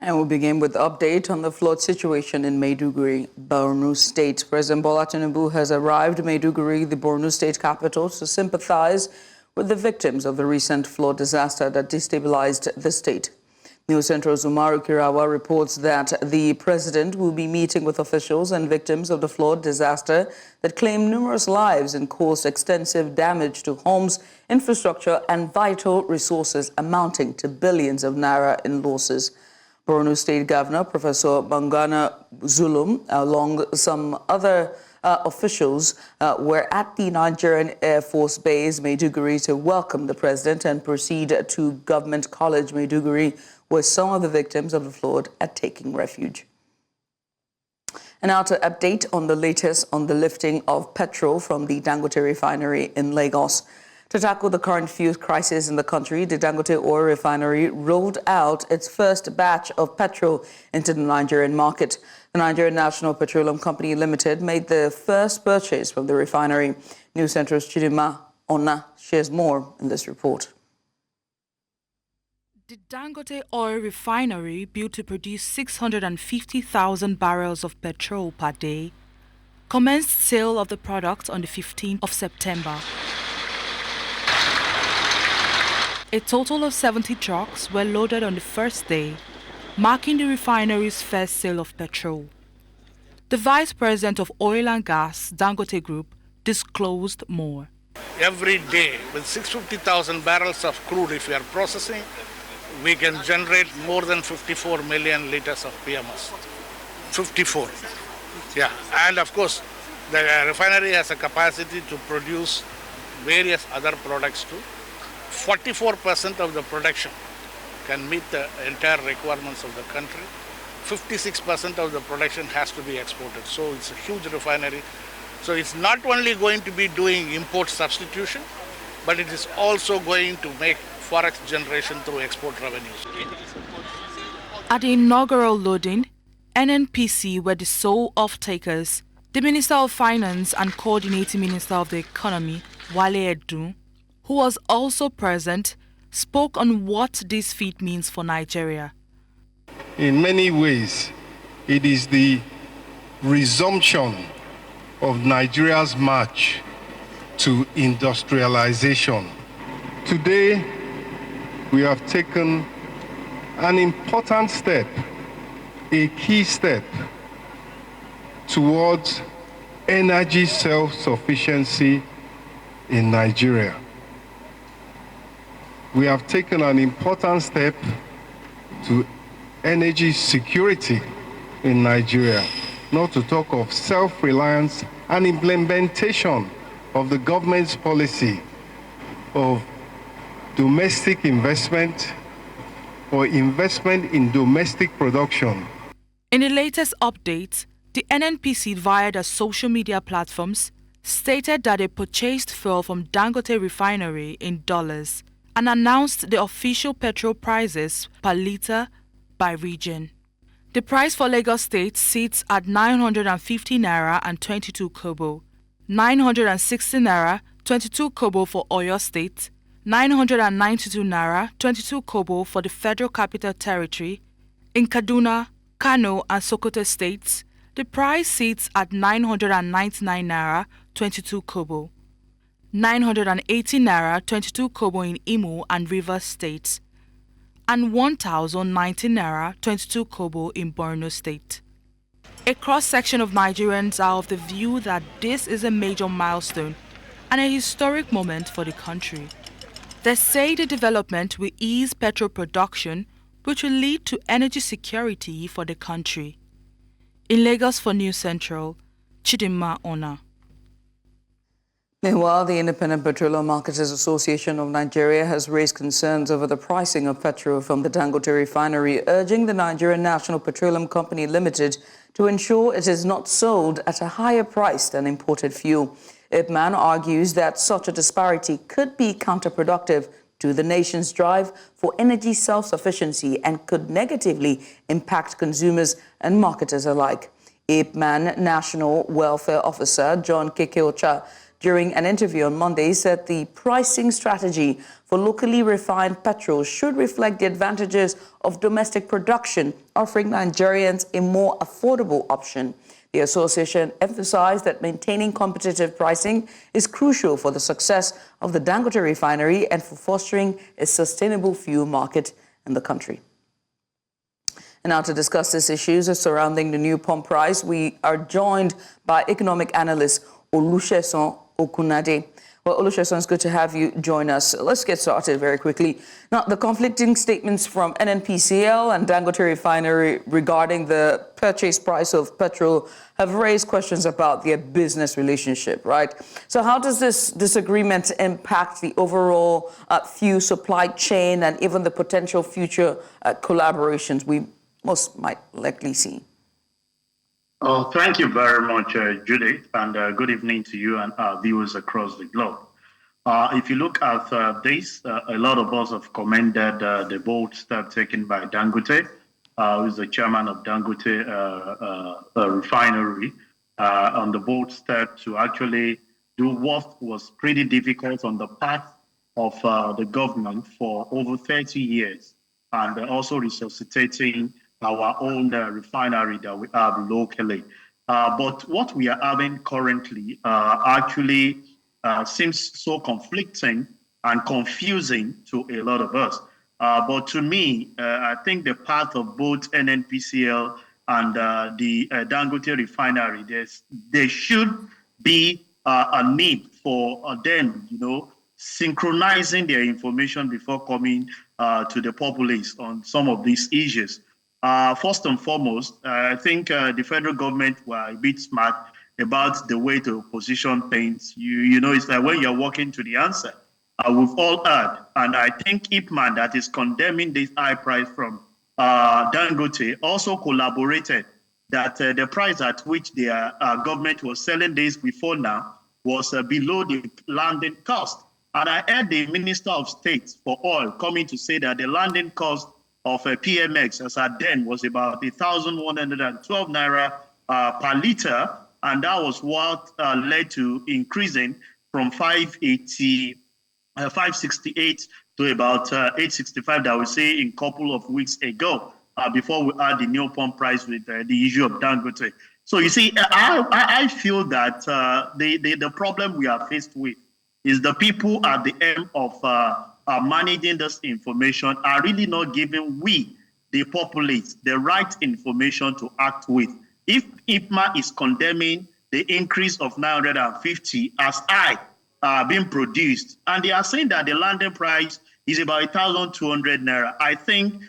And we'll begin with the update on the flood situation in Maiduguri, Borno State. President Bola Tinubu has arrived in Maiduguri, the Borno State capital, to sympathize with the victims of the recent flood disaster that destabilized the state. News Central's Umaru Kirawa reports that the president will be meeting with officials and victims of the flood disaster that claimed numerous lives and caused extensive damage to homes, infrastructure, and vital resources amounting to billions of naira in losses. Borno State Governor Professor Babagana Zulum, along some other officials, were at the Nigerian Air Force Base, Maiduguri, to welcome the president and proceed to Government College, Maiduguri, where some of the victims of the flood are taking refuge. And now to update on the latest on the lifting of petrol from the Dangote Refinery in Lagos. To tackle the current fuel crisis in the country, the Dangote Oil Refinery rolled out its first batch of petrol into the Nigerian market. The Nigerian National Petroleum Company Limited made the first purchase from the refinery. News Central's Judith shares more in this report. The Dangote Oil Refinery, built to produce 650,000 barrels of petrol per day, commenced sale of the product on the 15th of September. A total of 70 trucks were loaded on the first day, marking the refinery's first sale of petrol. The Vice President of Oil and Gas, Dangote Group, disclosed more. Every day, with 650,000 barrels of crude, if we are processing, we can generate more than 54 million liters of PMS. 54. Yeah, and of course, the refinery has a capacity to produce various other products too. 44% of the production can meet the entire requirements of the country. 56% of the production has to be exported. So it's a huge refinery. So it's not only going to be doing import substitution, but it is also going to make forex generation through export revenues. At the inaugural loading, NNPC were the sole off-takers. The Minister of Finance and Coordinating Minister of the Economy, Wale Edun, who was also present, spoke on what this feat means for Nigeria. In many ways, it is the resumption of Nigeria's march to industrialization. Today, we have taken an important step, a key step, towards energy self-sufficiency in Nigeria. We have taken an important step to energy security in Nigeria, not to talk of self-reliance and implementation of the government's policy of domestic investment or investment in domestic production. In the latest update, the NNPC via their social media platforms stated that they purchased fuel from Dangote Refinery in dollars and announced the official petrol prices per litre by region. The price for Lagos State sits at 950 naira and 22 kobo, 960 naira 22 kobo for Oyo State, 992 naira 22 kobo for the Federal Capital Territory. In Kaduna, Kano and Sokoto states, the price sits at 999 naira 22 kobo, 980 naira 22 kobo in Imo and Rivers states, and 1,019 naira 22 kobo in Borno State. A cross-section of Nigerians are of the view that this is a major milestone and a historic moment for the country. They say the development will ease petrol production, which will lead to energy security for the country. In Lagos for News Central, Chidinma Ona. Meanwhile, the Independent Petroleum Marketers Association of Nigeria has raised concerns over the pricing of petrol from the Dangote Refinery, urging the Nigerian National Petroleum Company Limited to ensure it is not sold at a higher price than imported fuel. IPMAN argues that such a disparity could be counterproductive to the nation's drive for energy self-sufficiency and could negatively impact consumers and marketers alike. IPMAN National Welfare Officer John Kekeocha During an interview on Monday, he said the pricing strategy for locally refined petrol should reflect the advantages of domestic production, offering Nigerians a more affordable option. The association emphasized that maintaining competitive pricing is crucial for the success of the Dangote Refinery and for fostering a sustainable fuel market in the country. And now to discuss these issues surrounding the new pump price, we are joined by economic analyst Olusegun Okunade. Well, Olusegun, it's good to have you join us. Let's get started very quickly. Now, the conflicting statements from NNPCL and Dangote Refinery regarding the purchase price of petrol have raised questions about their business relationship, right? So how does this disagreement impact the overall fuel supply chain and even the potential future collaborations we most might likely see? Oh, thank you very much, Judith, and good evening to you and our viewers across the globe. If you look at this, a lot of us have commended the bold step taken by Dangote, who is the chairman of Dangote Refinery, on the bold step to actually do what was pretty difficult on the part of the government for over 30 years, and also resuscitating our own refinery that we have locally. But what we are having currently actually seems so conflicting and confusing to a lot of us. But to me, I think the path of both NNPCL and the Dangote Refinery, there should be a need for them, synchronizing their information before coming to the populace on some of these issues. First and foremost, I think the federal government were a bit smart about the way to position things. It's like when you're walking to the answer. We've all heard, and I think IPMAN, that is condemning this high price from Dangote, also collaborated that the price at which their government was selling this before now was below the landing cost. And I heard the Minister of State for Oil coming to say that the landing cost of a PMX as at then was about 1,112 naira per liter, and that was what led to increasing from 568 to about 865 that we say in a couple of weeks ago, before we had the new pump price with the issue of Dangote. So you see, I feel that the problem we are faced with is the people at the end of managing this information are really not giving we, the populace, the right information to act with. If IPMA is condemning the increase of 950 as high being produced, and they are saying that the landing price is about 1,200 naira, I think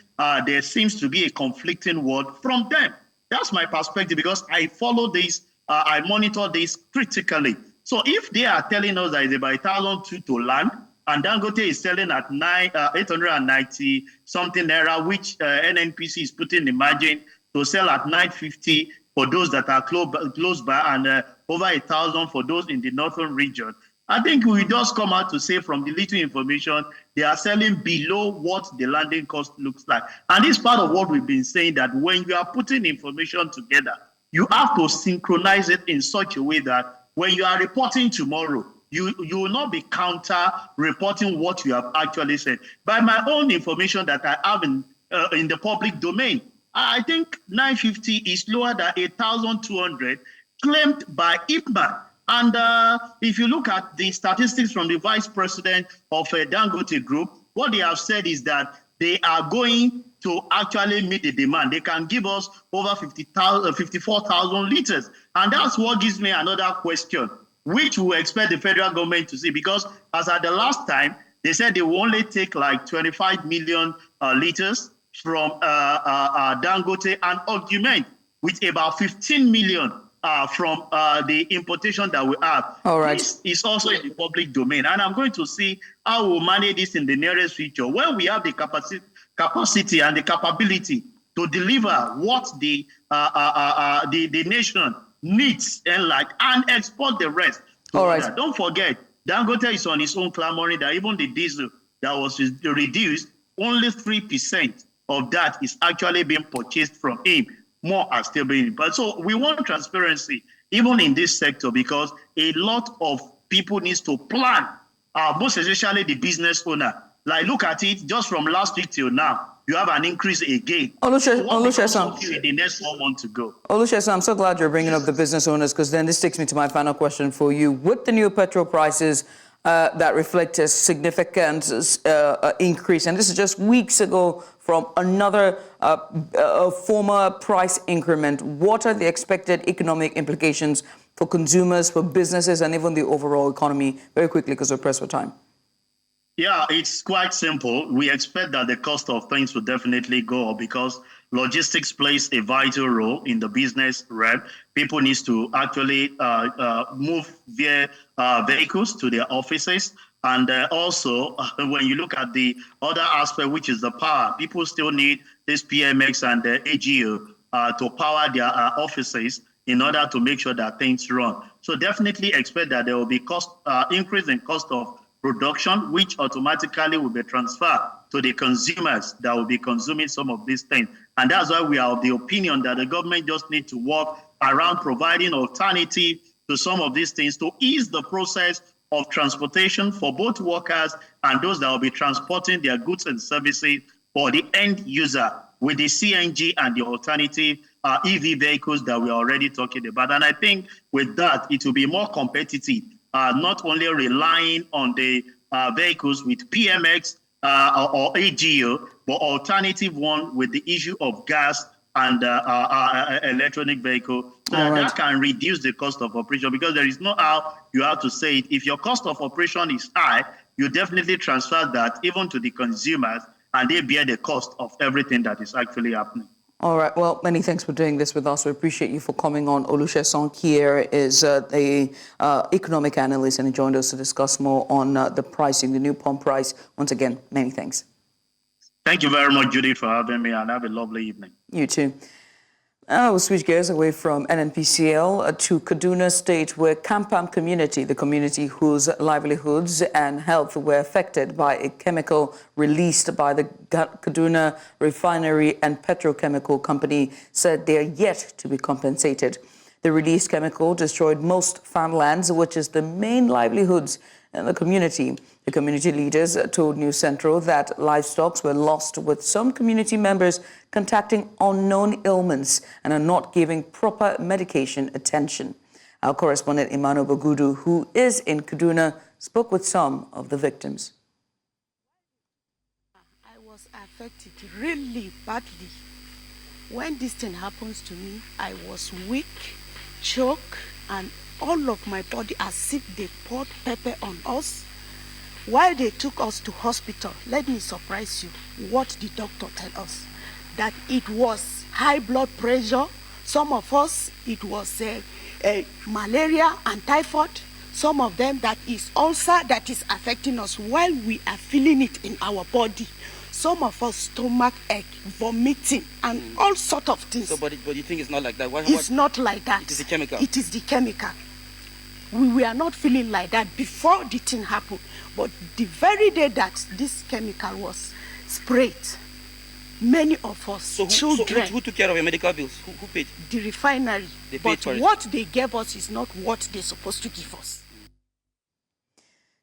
there seems to be a conflicting word from them. That's my perspective, because I follow this, I monitor this critically. So if they are telling us that it's about 1,200 to land, and Dangote is selling at 890 something naira, which NNPC is putting the margin to sell at 950 for those that are close by, and over 1,000 for those in the northern region. I think we just come out to say from the little information, they are selling below what the landing cost looks like. And it's part of what we've been saying, that when you are putting information together, you have to synchronize it in such a way that when you are reporting tomorrow, you will not be counter-reporting what you have actually said. By my own information that I have in the public domain, I think 950 is lower than 1,200 claimed by IPMAN. And if you look at the statistics from the vice president of Dangote Group, what they have said is that they are going to actually meet the demand. They can give us over 54,000 liters. And that's what gives me another question, which we expect the federal government to see, because as at the last time, they said they will only take like 25 million liters from Dangote and augment with about 15 million from the importation that we have. All right. This is also in the public domain, and I'm going to see how we'll manage this in the nearest future when we have the capacity and the capability to deliver what the nation needs and export the rest. All right. Don't forget, Dangote is on its own clamoring that even the diesel that was reduced, only 3% of that is actually being purchased from him. More are still being. But so we want transparency even in this sector, because a lot of people need to plan, most especially the business owner. Like, look at it, just from last week till now, you have an increase again. Olusegun, In the next 1 month to go. Olusegun, I'm so glad you're bringing up the business owners, because then this takes me to my final question for you. With the new petrol prices that reflect a significant increase, and this is just weeks ago from another former price increment, what are the expected economic implications for consumers, for businesses, and even the overall economy? Very quickly, because we're pressed for time. Yeah, it's quite simple. We expect that the cost of things will definitely go up because logistics plays a vital role in the business realm. People need to actually move their vehicles to their offices. And also, when you look at the other aspect, which is the power, people still need this PMX and the AGO to power their offices in order to make sure that things run. So definitely expect that there will be cost increase in cost of production, which automatically will be transferred to the consumers that will be consuming some of these things. And that's why we are of the opinion that the government just needs to work around providing alternative to some of these things to ease the process of transportation for both workers and those that will be transporting their goods and services for the end user with the CNG and the alternative EV vehicles that we're already talking about. And I think with that, it will be more competitive. Not only relying on the vehicles with PMX or AGO, but alternative one with the issue of gas and electronic vehicle. So that can reduce the cost of operation, because there is no how you have to say it. If your cost of operation is high, you definitely transfer that even to the consumers, and they bear the cost of everything that is actually happening. All right. Well, many thanks for doing this with us. We appreciate you for coming on. Olusegun here is the economic analyst, and he joined us to discuss more on the pricing, the new pump price. Once again, many thanks. Thank you very much, Judith, for having me, and have a lovely evening. You too. Now we'll switch gears away from NNPCL to Kaduna State, where Kampam community, the community whose livelihoods and health were affected by a chemical released by the Kaduna Refinery and Petrochemical Company, said they are yet to be compensated. The released chemical destroyed most farmlands, which is the main livelihoods in the community. The community leaders told News Central that livestock were lost, with some community members contacting unknown ailments and are not giving proper medication attention. Our correspondent Emmanuel Bagudu, who is in Kaduna, spoke with some of the victims. I was affected really badly. When this thing happens to me, I was weak, choke, and all of my body as if they poured pepper on us. While they took us to hospital, let me surprise you what the doctor told us. That it was high blood pressure. Some of us, it was malaria and typhoid. Some of them, that is ulcer that is affecting us while we are feeling it in our body. Some of us, stomach ache, vomiting, and all sort of things. So, but you think it's not like that? It's not like that. It is the chemical? It is the chemical. We were not feeling like that before the thing happened. But the very day that this chemical was sprayed, many of us, children... So who took care of your medical bills? Who paid? The refinery. They paid for it. What they gave us is not what they're supposed to give us.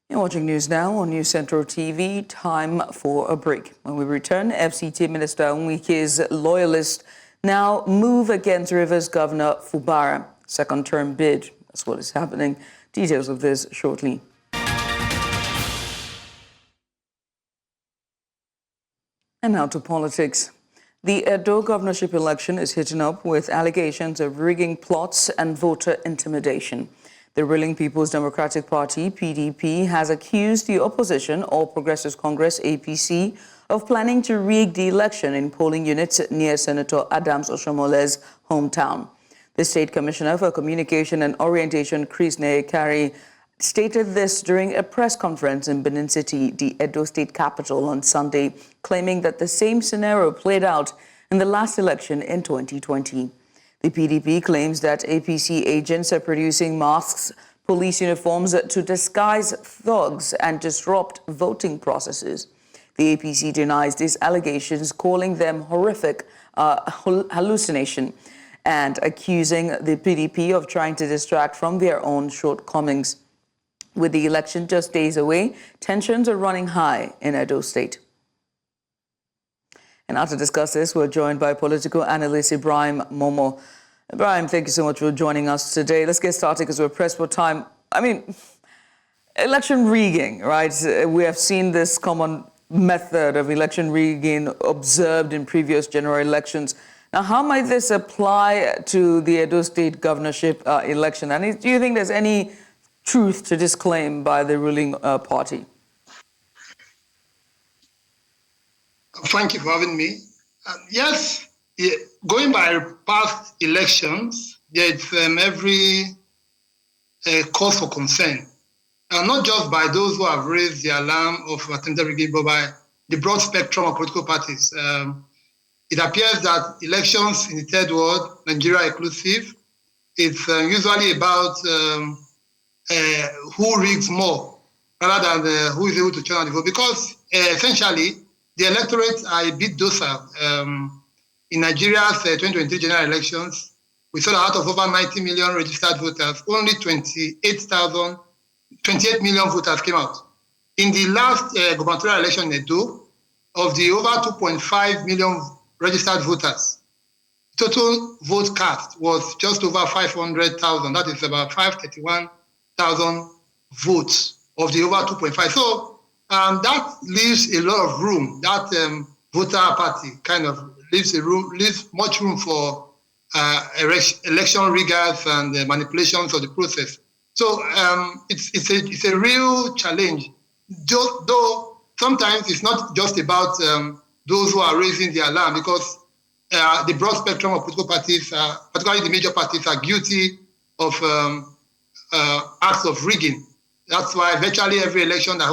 You're watching news now on News Central TV. Time for a break. When we return, FCT Minister Nwike's loyalists now move against Rivers Governor Fubara. Second-term bid. That's what is happening. Details of this shortly. And now to politics. The Edo governorship election is heating up with allegations of rigging plots and voter intimidation. The ruling People's Democratic Party, PDP, has accused the opposition, All Progressives Congress, APC, of planning to rig the election in polling units near Senator Adams Oshomole's hometown. The State Commissioner for Communication and Orientation, Chris Neyekari, stated this during a press conference in Benin City, the Edo state capital, on Sunday, claiming that the same scenario played out in the last election in 2020. The PDP claims that APC agents are producing masks, police uniforms to disguise thugs and disrupt voting processes. The APC denies these allegations, calling them horrific hallucination, and accusing the PDP of trying to distract from their own shortcomings. With the election just days away, tensions are running high in Edo State. And now to discuss this, we're joined by political analyst Ibrahim Momo. Ibrahim, thank you so much for joining us today. Let's get started because we're pressed for time. I mean, election rigging, right? We have seen this common method of election rigging observed in previous general elections. Now, how might this apply to the Edo State governorship election? And do you think there's any truth to this claim by the ruling party? Thank you for having me. Yes, going by past elections, there's every cause for concern. Not just by those who have raised the alarm of attempted rigging, but by the broad spectrum of political parties. It appears that elections in the third world, Nigeria inclusive, it's usually about who rigs more rather than who is able to turn out the vote. Because essentially, the electorates are a bit docile. In Nigeria's 2023 general elections, we saw that out of over 90 million registered voters, only 28 million voters came out. In the last gubernatorial election in Edo, of the over 2.5 million registered voters, total vote cast was just over 500,000. That is about 531,000 votes of the over 2.5. So that leaves a lot of room. That voter party kind of leaves much room for election riggers and manipulations of the process. So it's a real challenge. Though sometimes it's not just about those who are raising the alarm, because the broad spectrum of political parties, particularly the major parties, are guilty of acts of rigging. That's why virtually every election that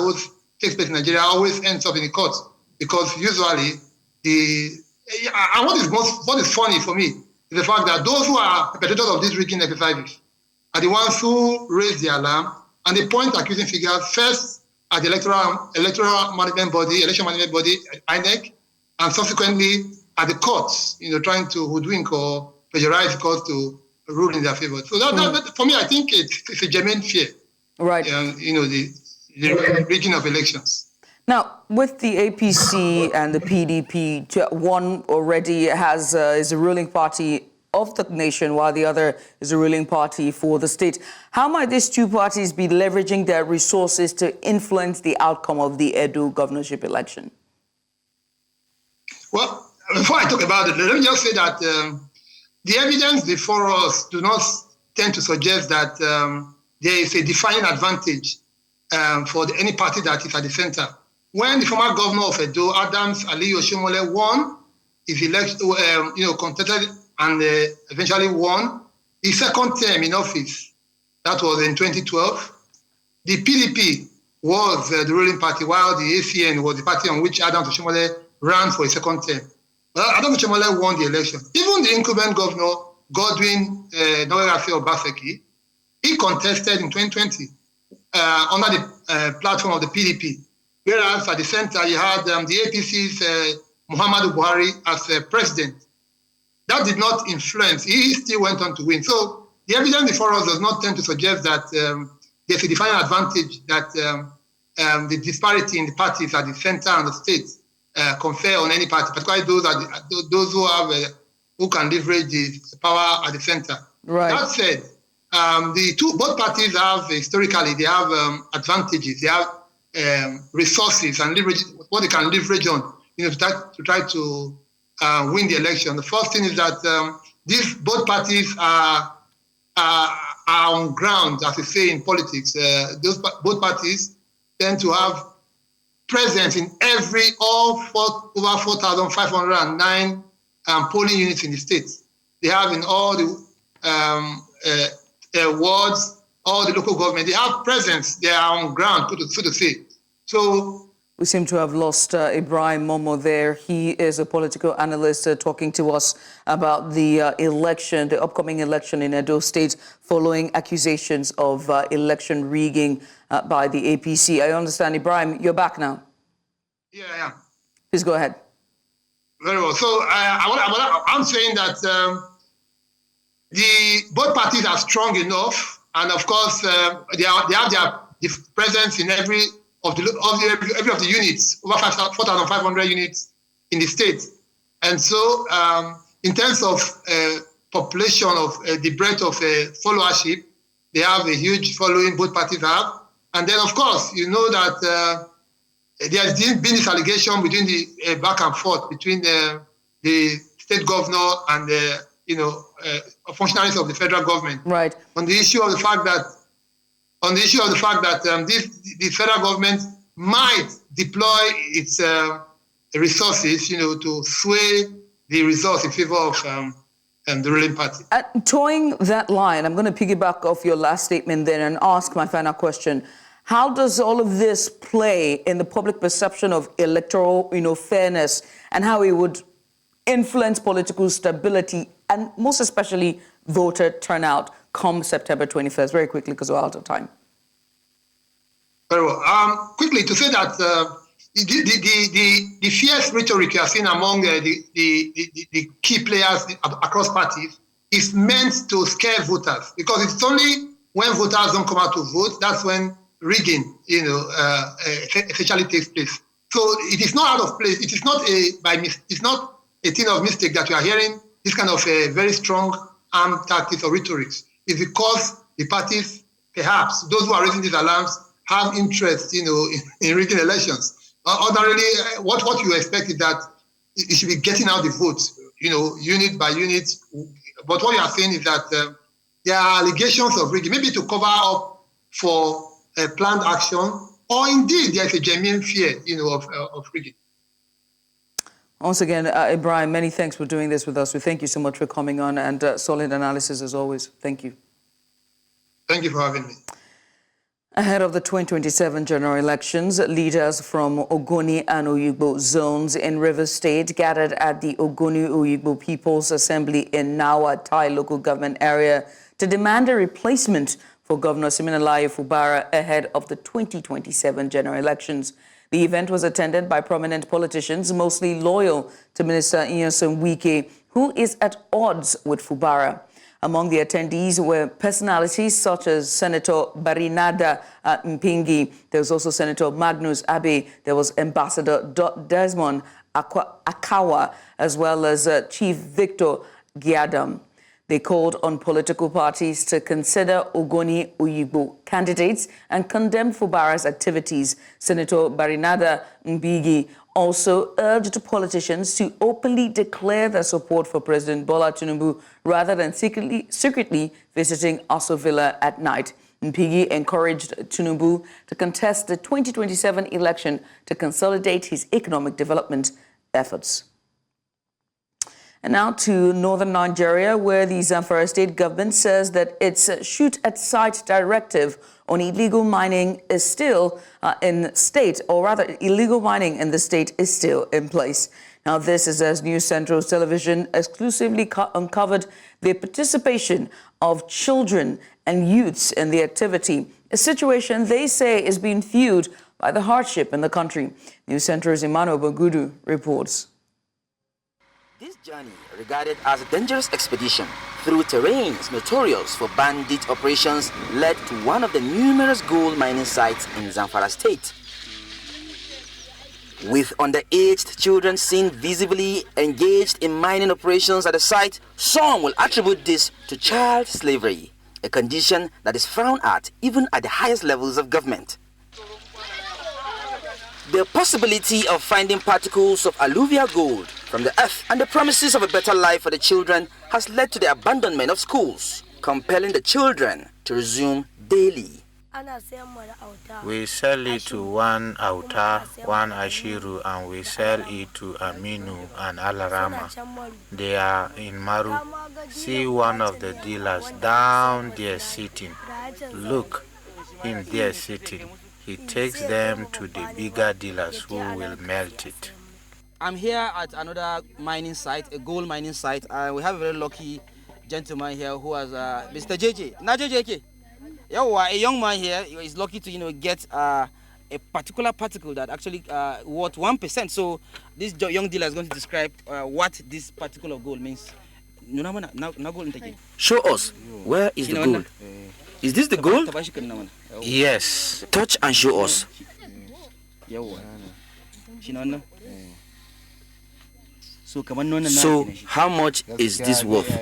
takes place in Nigeria always ends up in the court, because usually what is funny for me is the fact that those who are perpetrators of these rigging exercises are the ones who raise the alarm and they point accusing figures first at the election management body, INEC, and subsequently at the courts, trying to hoodwink or plagiarize the courts to rule in their favor. So that for me, I think it's a genuine fear. Right. The rigging of elections. Now, with the APC and the PDP, one already is a ruling party of the nation, while the other is a ruling party for the state. How might these two parties be leveraging their resources to influence the outcome of the Edo governorship election? Well, before I talk about it, let me just say that the evidence before us do not tend to suggest that there is a defining advantage for any party that is at the center. When the former governor of Edo, Adams Ali Oshomole, won his election, contested and eventually won his second term in office, that was in 2012. The PDP was the ruling party, while the ACN was the party on which Adams Oshomole ran for a second term. Well, Adams Oshomole won the election. Even the incumbent governor, Godwin Nowerase Obaseki, he contested in 2020 under the platform of the PDP. Whereas at the center, you had the APC's Muhammadu Buhari as president. That did not influence. He still went on to win. So the evidence before us does not tend to suggest that there's a defining advantage that the disparity in the parties at the center and the state confer on any party, particularly those who can leverage the power at the center. Right. That said, both parties have historically advantages. They have resources and leverage, what they can leverage on, to try to win the election. The first thing is that both parties are on ground, as we say in politics. Both parties tend to have presence in over 4,509 polling units in the state. They have in all the wards, all the local government. They have presence. They are on ground, so to say. So we seem to have lost Ibrahim Momo there. He is a political analyst talking to us about the upcoming election in Edo State following accusations of election rigging by the APC. I understand, Ibrahim, you're back now. Yeah. Please go ahead. Very well. So I'm saying that both parties are strong enough, and of course they have the presence in every of the units, over 4,500 units in the state. And so, in terms of population of the breadth of followership, they have a huge following, both parties have. And then, of course, you know that there has been this allegation between the back and forth between the state governor and functionaries of the federal government, right, on the issue of the fact that the federal government might deploy its resources, to sway the results in favor of the ruling party. Towing that line, I'm going to piggyback off your last statement then and ask my final question. How does all of this play in the public perception of electoral, fairness, and how it would influence political stability and most especially voter turnout come September 21st? Very quickly, because we're out of time. Very well. Quickly, to say that the fierce rhetoric you are seeing among the key players across parties is meant to scare voters, because it's only when voters don't come out to vote that's when rigging, essentially takes place. So it is not out of place. It is not it's not a thing of mistake that we are hearing this kind of very strong armed tactics or rhetorics. It's because the parties, perhaps those who are raising these alarms, have interest, in rigging elections. Ordinarily, what you expect is that it should be getting out the votes, unit by unit. But what you are saying is that there are allegations of rigging, maybe to cover up for planned action, or indeed there is a genuine fear, of rigging. Once again, Ibrahim, many thanks for doing this with us. We thank you so much for coming on, and solid analysis as always. Thank you. Thank you for having me. Ahead of the 2027 general elections, leaders from Ogoni and Oyigbo zones in Rivers State gathered at the Ogoni Oyigbo People's Assembly in Nawa Tai local government area to demand a replacement for Governor Siminalayi Fubara ahead of the 2027 general elections. The event was attended by prominent politicians, mostly loyal to Minister Nyesom Wike, who is at odds with Fubara. Among the attendees were personalities such as Senator Barinada Mpingi. There was also Senator Magnus Abe. There was Ambassador Desmond Akawa, as well as Chief Victor Giadam. They called on political parties to consider Ogoni Oyigbo candidates and condemned Fubara's activities. Senator Barinada Mpingi also urged politicians to openly declare their support for President Bola Tinubu rather than secretly visiting Aso Villa at night. Mpigi encouraged Tinubu to contest the 2027 election to consolidate his economic development efforts. And now to northern Nigeria, where the Zamfara state government says that its shoot-at-sight directive on illegal mining is still illegal mining in the state is still in place. Now, this is as News Central's television exclusively uncovered the participation of children and youths in the activity, a situation they say is being fueled by the hardship in the country. News Central's Emmanuel Bagudu reports. This journey, regarded as a dangerous expedition through terrains notorious for bandit operations, led to one of the numerous gold mining sites in Zamfara state. With underage children seen visibly engaged in mining operations at the site, some will attribute this to child slavery, a condition that is frowned at even at the highest levels of government. The possibility of finding particles of alluvial gold from the earth and the promises of a better life for the children has led to the abandonment of schools, compelling the children to resume daily. We sell it to one Auta, one Ashiru, and we sell it to Aminu and Alarama. They are in Maru. See one of the dealers down there sitting. Look, him there sitting. He takes them to the bigger dealers who will melt it. I'm here at another mining site, a gold mining site, and we have a very lucky gentleman here who has Mr. JJ. Now JJ, a young man here is lucky to get a particular particle that actually worth 1%. So this young dealer is going to describe what this particle of gold means. Show us, where is the gold? Is this the gold? Yes. Touch and show us. So, how much is this worth?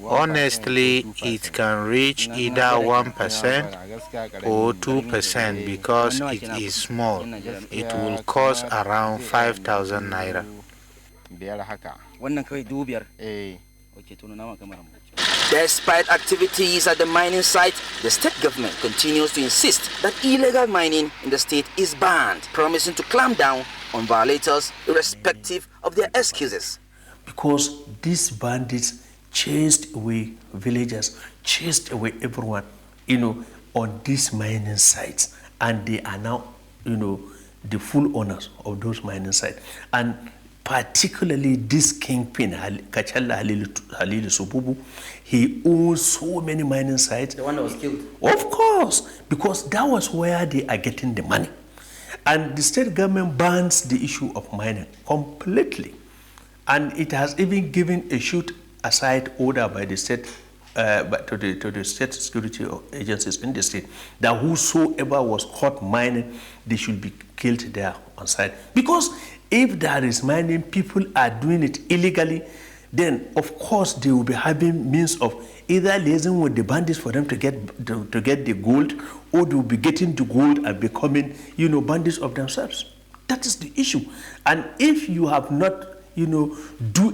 Honestly, it can reach either 1% or 2% because it is small. It will cost around 5,000 naira. Despite activities at the mining site, the state government continues to insist that illegal mining in the state is banned, promising to clamp down on violators irrespective of their excuses. Because these bandits chased away villagers, chased away everyone, on these mining sites. And they are now, the full owners of those mining sites. And particularly this kingpin, Kachala Halilu Sububu, he owns so many mining sites. The one that was killed? Of course, because that was where they are getting the money. And the state government bans the issue of mining completely. And it has even given a shoot-aside order by the state, to the state security agencies in the state, that whosoever was caught mining, they should be killed there on site. Because if there is mining, people are doing it illegally, then of course they will be having means of either liaising with the bandits for them to get the gold, or they will be getting the gold and becoming, bandits of themselves. That is the issue. And if you have not, do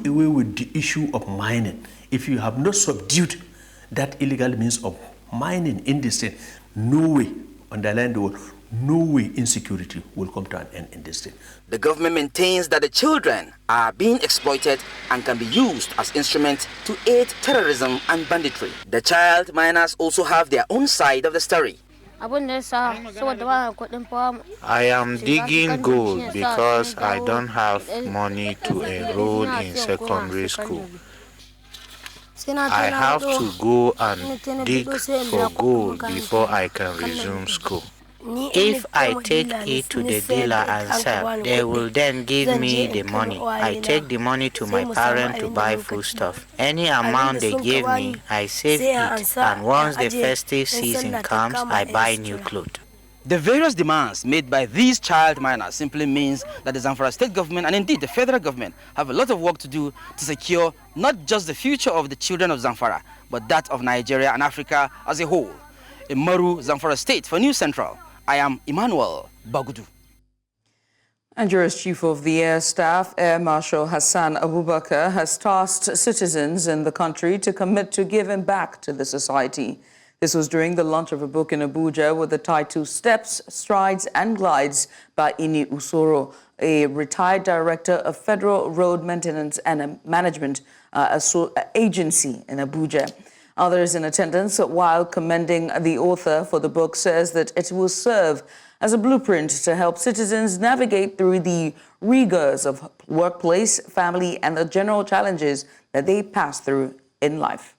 away with the issue of mining, if you have not subdued that illegal means of mining in the state, no way, underline the word, no way insecurity will come to an end in this state. The government maintains that the children are being exploited and can be used as instruments to aid terrorism and banditry. The child miners also have their own side of the story. I am digging gold because I don't have money to enroll in secondary school. I have to go and dig for gold before I can resume school. If I take it to the dealer and sell, they will then give me the money. I take the money to my parents to buy foodstuff. Any amount they give me, I save it, and once the festive season comes, I buy new clothes. The various demands made by these child miners simply means that the Zamfara state government and indeed the federal government have a lot of work to do to secure not just the future of the children of Zamfara, but that of Nigeria and Africa as a whole. In Maru, Zamfara State, for News Central, I am Emmanuel Bagudu. Nigeria's Chief of the Air Staff, Air Marshal Hassan Abubakar, has tasked citizens in the country to commit to giving back to the society. This was during the launch of a book in Abuja with the title Steps, Strides and Glides by Ini Usoro, a retired director of Federal Road Maintenance and Management Agency in Abuja. Others in attendance, while commending the author for the book, says that it will serve as a blueprint to help citizens navigate through the rigors of workplace, family, and the general challenges that they pass through in life.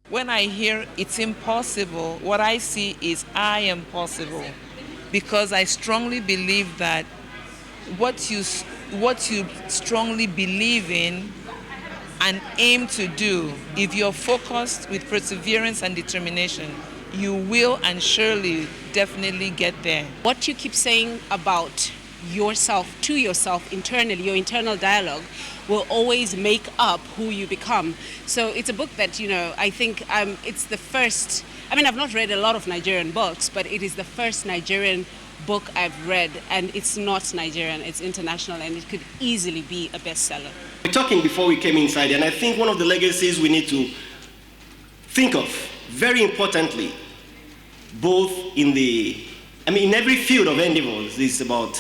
When I hear it's impossible, what I see is I am possible, because I strongly believe that what you strongly believe in and aim to do, if you're focused with perseverance and determination, you will and surely definitely get there. What you keep saying about yourself, to yourself internally, your internal dialogue, will always make up who you become. So it's a book that, I think it's the first, I've not read a lot of Nigerian books, but it is the first Nigerian book I've read, and it's not Nigerian, it's international, and it could easily be a bestseller. We were talking before we came inside, and I think one of the legacies we need to think of, very importantly, both in every field of endeavors, is about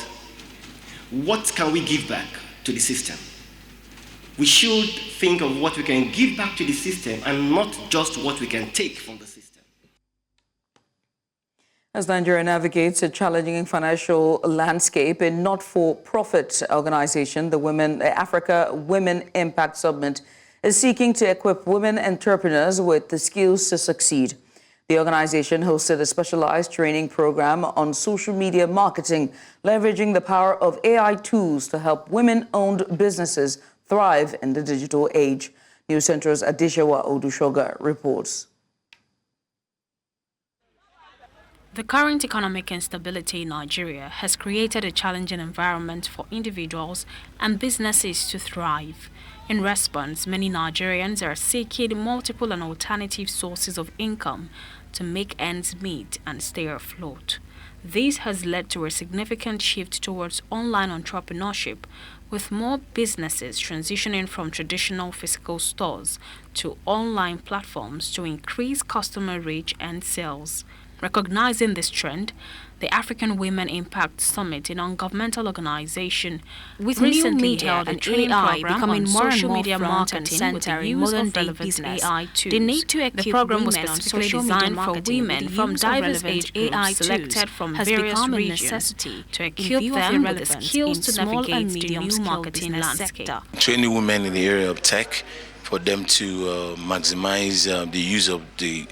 what can we give back to the system. We should think of what we can give back to the system and not just what we can take from the system. As Nigeria navigates a challenging financial landscape, a not-for-profit organization, the Africa Women Impact Summit, is seeking to equip women entrepreneurs with the skills to succeed. The organization hosted a specialized training program on social media marketing, leveraging the power of AI tools to help women-owned businesses thrive in the digital age. News Central's Adishawa Odushoga reports. The current economic instability in Nigeria has created a challenging environment for individuals and businesses to thrive. In response, many Nigerians are seeking multiple and alternative sources of income to make ends meet and stay afloat. This has led to a significant shift towards online entrepreneurship, with more businesses transitioning from traditional physical stores to online platforms to increase customer reach and sales. Recognizing this trend, the African Women Impact Summit, a non-governmental organization, recently held a training program becoming more and more media marketing with the use of relevant AI tools. The need to equip the program was specifically designed for women from diverse age groups selected from various regions to equip them with the skills to navigate the new marketing landscape. Training women in the area of tech for them to maximize the use of the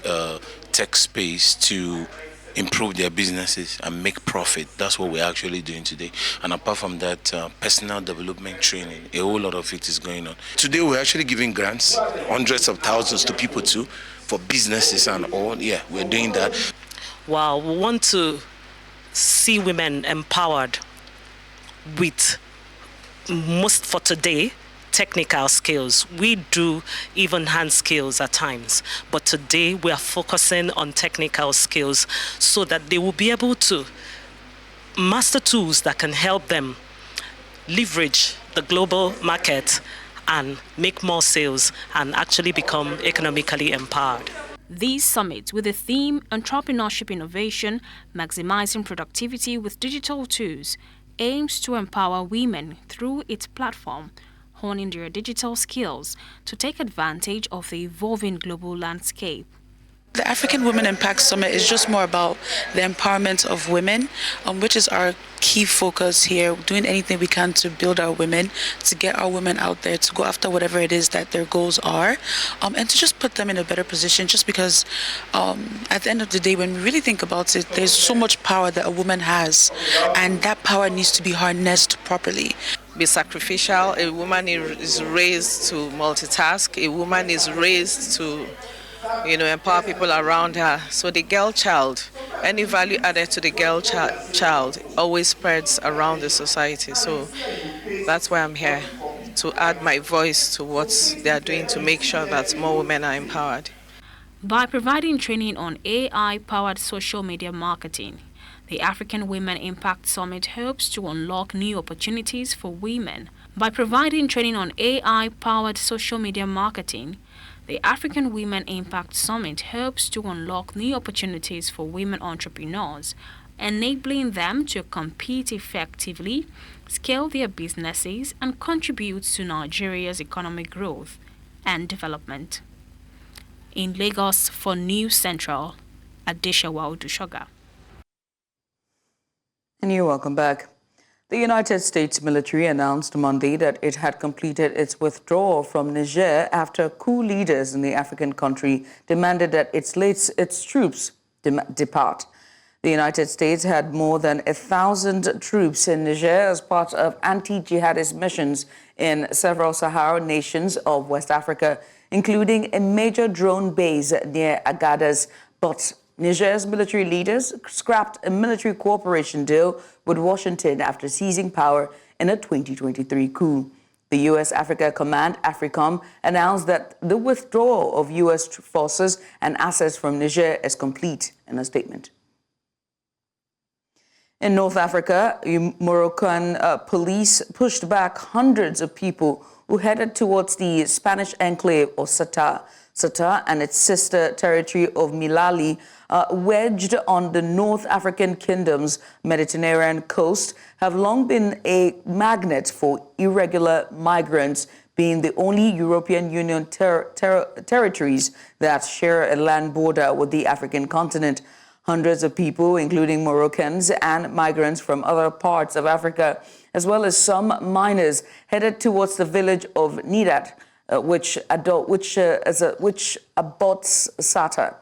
tech space to improve their businesses and make profit. That's what we're actually doing today. And apart from that, personal development training, a whole lot of it is going on. Today we're actually giving grants, hundreds of thousands to people too, for businesses and all. Yeah, we're doing that. Wow, we want to see women empowered with most for today technical skills. We do even hand skills at times, but today we are focusing on technical skills so that they will be able to master tools that can help them leverage the global market and make more sales and actually become economically empowered. These summits, with the theme Entrepreneurship Innovation, Maximizing Productivity with Digital Tools, aims to empower women through its platform, honing their digital skills to take advantage of the evolving global landscape. The African Women Impact Summit is just more about the empowerment of women, which is our key focus here, doing anything we can to build our women, to get our women out there, to go after whatever it is that their goals are, and to just put them in a better position, just because at the end of the day, when we really think about it, there's so much power that a woman has, and that power needs to be harnessed properly. Be sacrificial. A woman is raised to multitask. A woman is raised to empower people around her. So the girl child, any value added to the girl child always spreads around the society. So that's why I'm here, to add my voice to what they are doing to make sure that more women are empowered. By providing training on AI-powered social media marketing, the African Women Impact Summit hopes to unlock new opportunities for women. By providing training on AI-powered social media marketing, the African Women Impact Summit hopes to unlock new opportunities for women entrepreneurs, enabling them to compete effectively, scale their businesses, and contribute to Nigeria's economic growth and development. In Lagos for News Central, Adishawa Odushoga. And you're welcome back. The United States military announced Monday that it had completed its withdrawal from Niger after coup leaders in the African country demanded that its troops depart. The United States had more than 1,000 troops in Niger as part of anti-jihadist missions in several Saharan nations of West Africa, including a major drone base near Agadez, but Niger's military leaders scrapped a military cooperation deal with Washington after seizing power in a 2023 coup. The U.S. Africa Command, AFRICOM, announced that the withdrawal of U.S. forces and assets from Niger is complete in a statement. In North Africa, Moroccan police pushed back hundreds of people who headed towards the Spanish enclave of Ceuta. Ceuta and its sister territory of Milali, wedged on the North African kingdom's Mediterranean coast, have long been a magnet for irregular migrants, being the only European Union territories that share a land border with the African continent. Hundreds of people, including Moroccans and migrants from other parts of Africa, as well as some minors, headed towards the village of Nidat, which abuts Sata,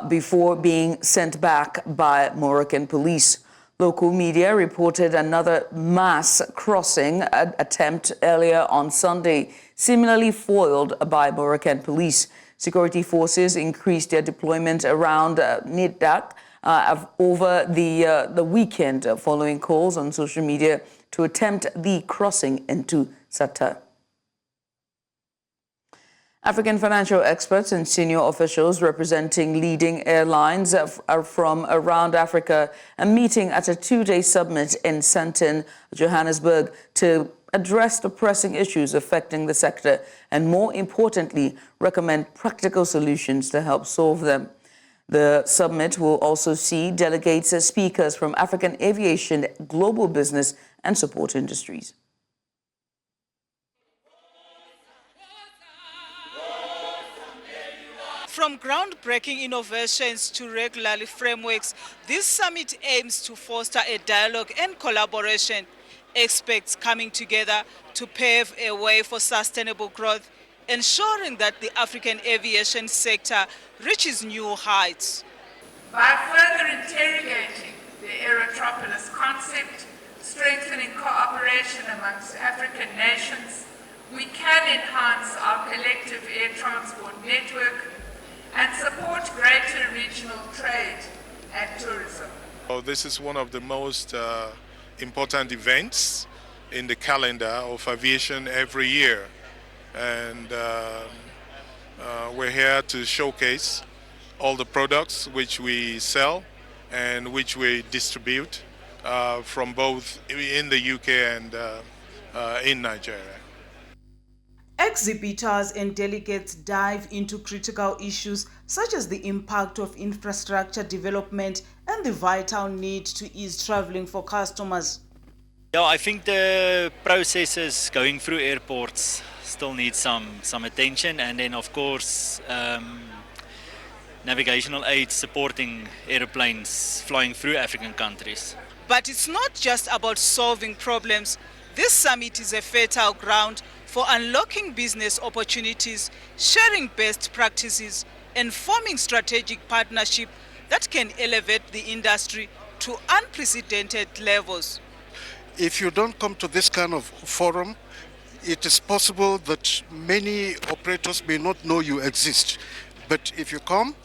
before being sent back by Moroccan police. Local media reported another mass crossing attempt earlier on Sunday, similarly foiled by Moroccan police. Security forces increased their deployment around Nidak over the weekend, following calls on social media to attempt the crossing into Sata. African financial experts and senior officials representing leading airlines are from around Africa are meeting at a two-day summit in Sandton, Johannesburg, to address the pressing issues affecting the sector and, more importantly, recommend practical solutions to help solve them. The summit will also see delegates as speakers from African aviation, global business and support industries. From groundbreaking innovations to regulatory frameworks, this summit aims to foster a dialogue and collaboration, experts coming together to pave a way for sustainable growth, ensuring that the African aviation sector reaches new heights. By further interrogating the Aerotropolis concept, strengthening cooperation amongst African nations, we can enhance our collective air transport network and support greater regional trade and tourism. This is one of the most important events in the calendar of aviation every year, and we're here to showcase all the products which we sell and which we distribute from both in the UK and in Nigeria. Exhibitors and delegates dive into critical issues such as the impact of infrastructure development and the vital need to ease traveling for customers. Yeah, I think the processes going through airports still need some attention, and then of course navigational aids supporting airplanes flying through African countries. But it's not just about solving problems. This summit is a fertile ground for unlocking business opportunities, sharing best practices, and forming strategic partnership that can elevate the industry to unprecedented levels. If you don't come to this kind of forum, it is possible that many operators may not know you exist. But if you come,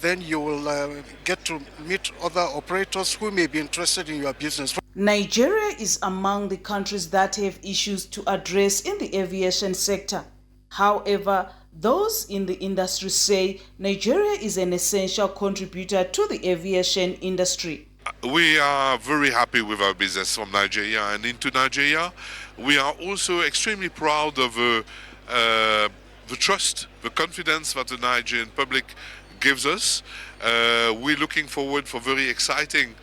then you will get to meet other operators who may be interested in your business. Nigeria is among the countries that have issues to address in the aviation sector. However, those in the industry say Nigeria is an essential contributor to the aviation industry. We are very happy with our business from Nigeria and into Nigeria. We are also extremely proud of the trust, the confidence that the Nigerian public gives us. We're looking forward for very exciting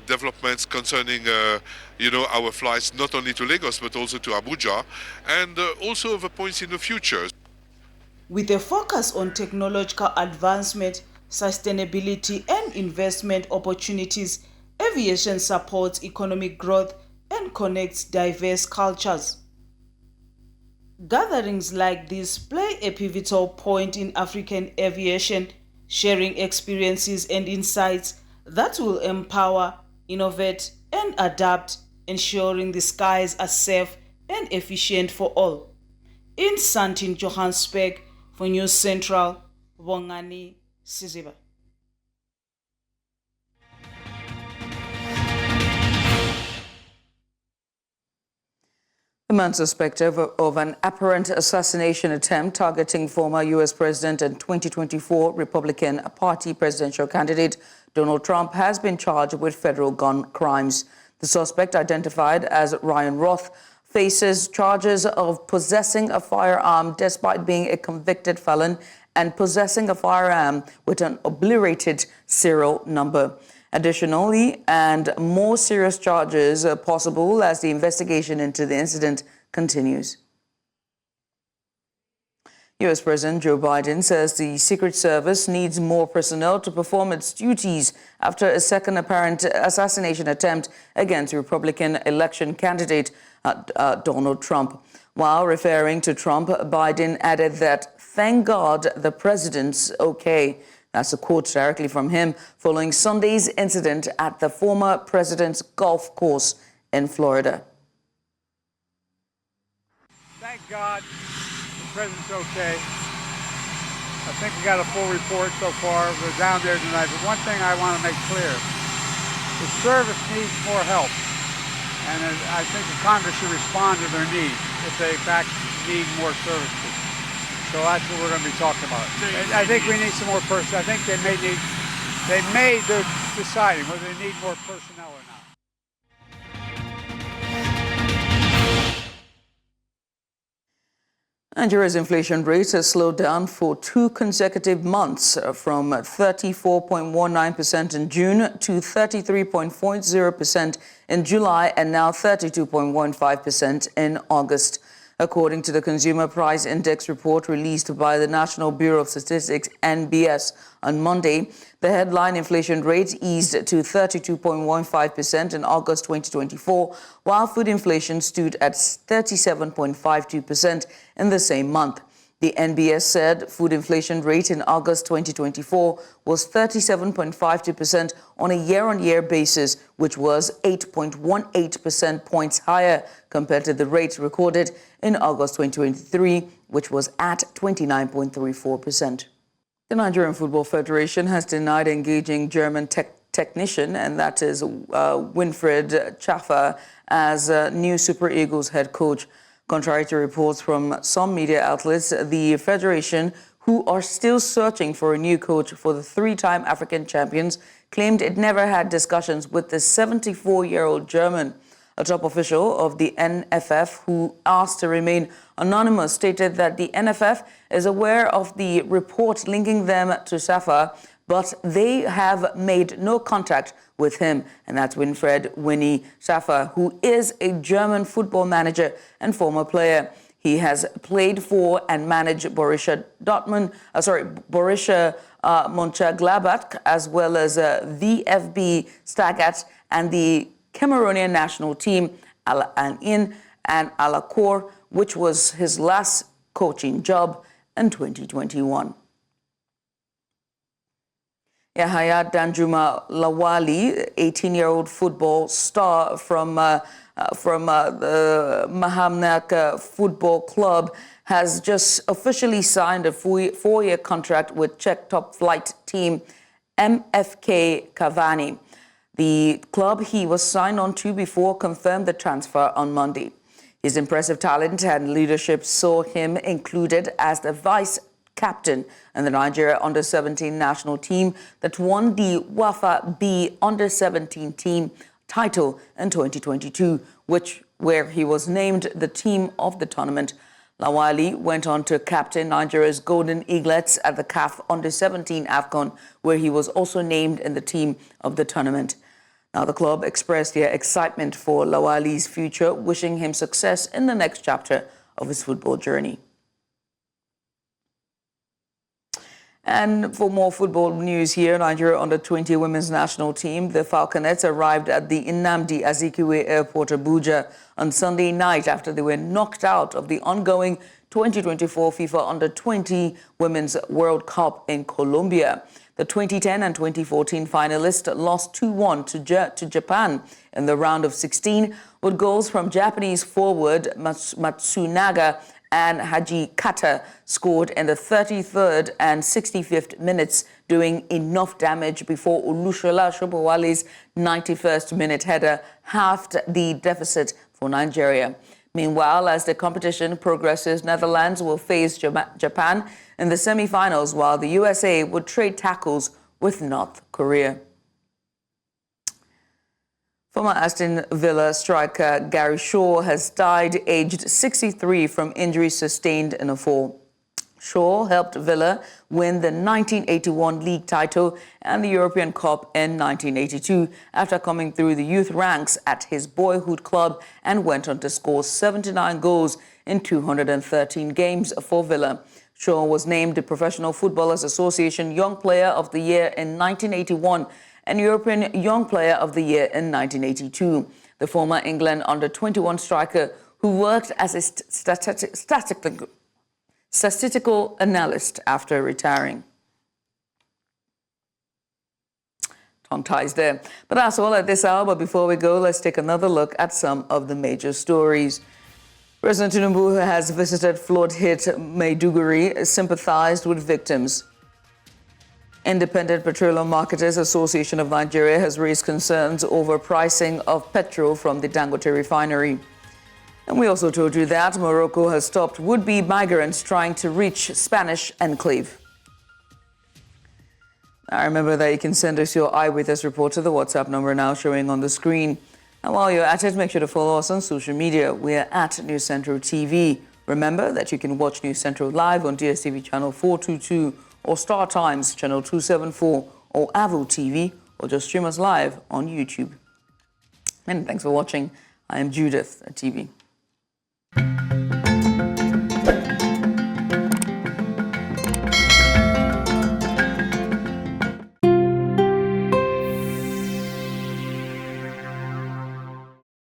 developments concerning our flights not only to Lagos but also to Abuja, and also the points in the future. With a focus on technological advancement, sustainability and investment opportunities, aviation supports economic growth and connects diverse cultures. Gatherings like this play a pivotal point in African aviation, sharing experiences and insights that will empower, innovate, and adapt, ensuring the skies are safe and efficient for all. In Sandton, Johannesburg, for News Central, Bongani Siziba. The man suspected of an apparent assassination attempt targeting former U.S. President and 2024 Republican Party presidential candidate Donald Trump has been charged with federal gun crimes. The suspect, identified as Ryan Roth, faces charges of possessing a firearm despite being a convicted felon and possessing a firearm with an obliterated serial number. Additionally, and more serious charges are possible as the investigation into the incident continues. U.S. President Joe Biden says the Secret Service needs more personnel to perform its duties after a second apparent assassination attempt against Republican election candidate Donald Trump. While referring to Trump, Biden added that, "Thank God the president's okay." That's a quote directly from him following Sunday's incident at the former president's golf course in Florida. Thank God the president's okay. I think we got a full report so far. We're down there tonight. But one thing I want to make clear, the service needs more help. And I think the Congress should respond to their needs if they in fact need more services. So that's what we're going to be talking about. I think we need some more personnel. I think they may be deciding whether they need more personnel or not. Nigeria's inflation rate has slowed down for 2 consecutive months, from 34.19% in June to 33.40% in July, and now 32.15% in August. According to the Consumer Price Index report released by the National Bureau of Statistics, NBS, on Monday, the headline inflation rate eased to 32.15% in August 2024, while food inflation stood at 37.52% in the same month. The NBS said food inflation rate in August 2024 was 37.52% on a year-on-year basis, which was 8.18% points higher compared to the rate recorded in August 2023, which was at 29.34%. The Nigerian Football Federation has denied engaging German technician, and that is Winfried Schaffer, as new Super Eagles head coach. Contrary to reports from some media outlets, the federation, who are still searching for a new coach for the three-time African champions, claimed it never had discussions with the 74-year-old German. A top official of the NFF, who asked to remain anonymous, stated that the NFF is aware of the report linking them to Safa, but they have made no contact with him. And that's Winfried Winnie Safa, who is a German football manager and former player. He has played for and managed Borussia Mönchengladbach, as well as VfB Stuttgart and the Cameroonian national team, Al Ain and Al Khor, which was his last coaching job in 2021. Yahya Danjuma Lawali, 18-year-old football star from the Mahamnak Football Club, has just officially signed a four-year contract with Czech top flight team MFK Cavani. The club he was signed on to before confirmed the transfer on Monday. His impressive talent and leadership saw him included as the vice captain in the Nigeria Under-17 national team that won the Wafa B Under-17 team title in 2022, where he was named the team of the tournament. Lawali went on to captain Nigeria's Golden Eaglets at the CAF Under-17 AFCON, where he was also named in the team of the tournament. Now, the club expressed their excitement for Lawali's future, wishing him success in the next chapter of his football journey. And for more football news here, Nigeria Under-20 women's national team, the Falconets, arrived at the Nnamdi Azikiwe Airport, Abuja, on Sunday night after they were knocked out of the ongoing 2024 FIFA Under-20 Women's World Cup in Colombia. The 2010 and 2014 finalists lost 2-1 to Japan in the round of 16, with goals from Japanese forward Matsunaga and Haji Kata scored in the 33rd and 65th minutes, doing enough damage before Olushola Shobowale's 91st minute header halved the deficit for Nigeria. Meanwhile, as the competition progresses, Netherlands will face Japan in the semi-finals, while the USA would trade tackles with North Korea. Former Aston Villa striker Gary Shaw has died aged 63 from injuries sustained in a fall. Shaw helped Villa win the 1981 league title and the European Cup in 1982 after coming through the youth ranks at his boyhood club, and went on to score 79 goals in 213 games for Villa. Shaw was named the Professional Footballers Association Young Player of the Year in 1981 and European Young Player of the Year in 1982. The former England Under-21 striker, who worked as a statistical analyst after retiring. Strong ties there. But that's all at this hour. But before we go, let's take another look at some of the major stories. President Tinubu has visited flood-hit Maiduguri, sympathized with victims. Independent Petroleum Marketers Association of Nigeria has raised concerns over pricing of petrol from the Dangote Refinery. And we also told you that Morocco has stopped would-be migrants trying to reach Spanish enclave. Now remember that you can send us your eyewitness report to the WhatsApp number now showing on the screen. And while you're at it, make sure to follow us on social media. We're at News Central TV. Remember that you can watch News Central live on DSTV channel 422 or Star Times channel 274 or Avo TV, or just stream us live on YouTube. And thanks for watching. I am Judith at TV.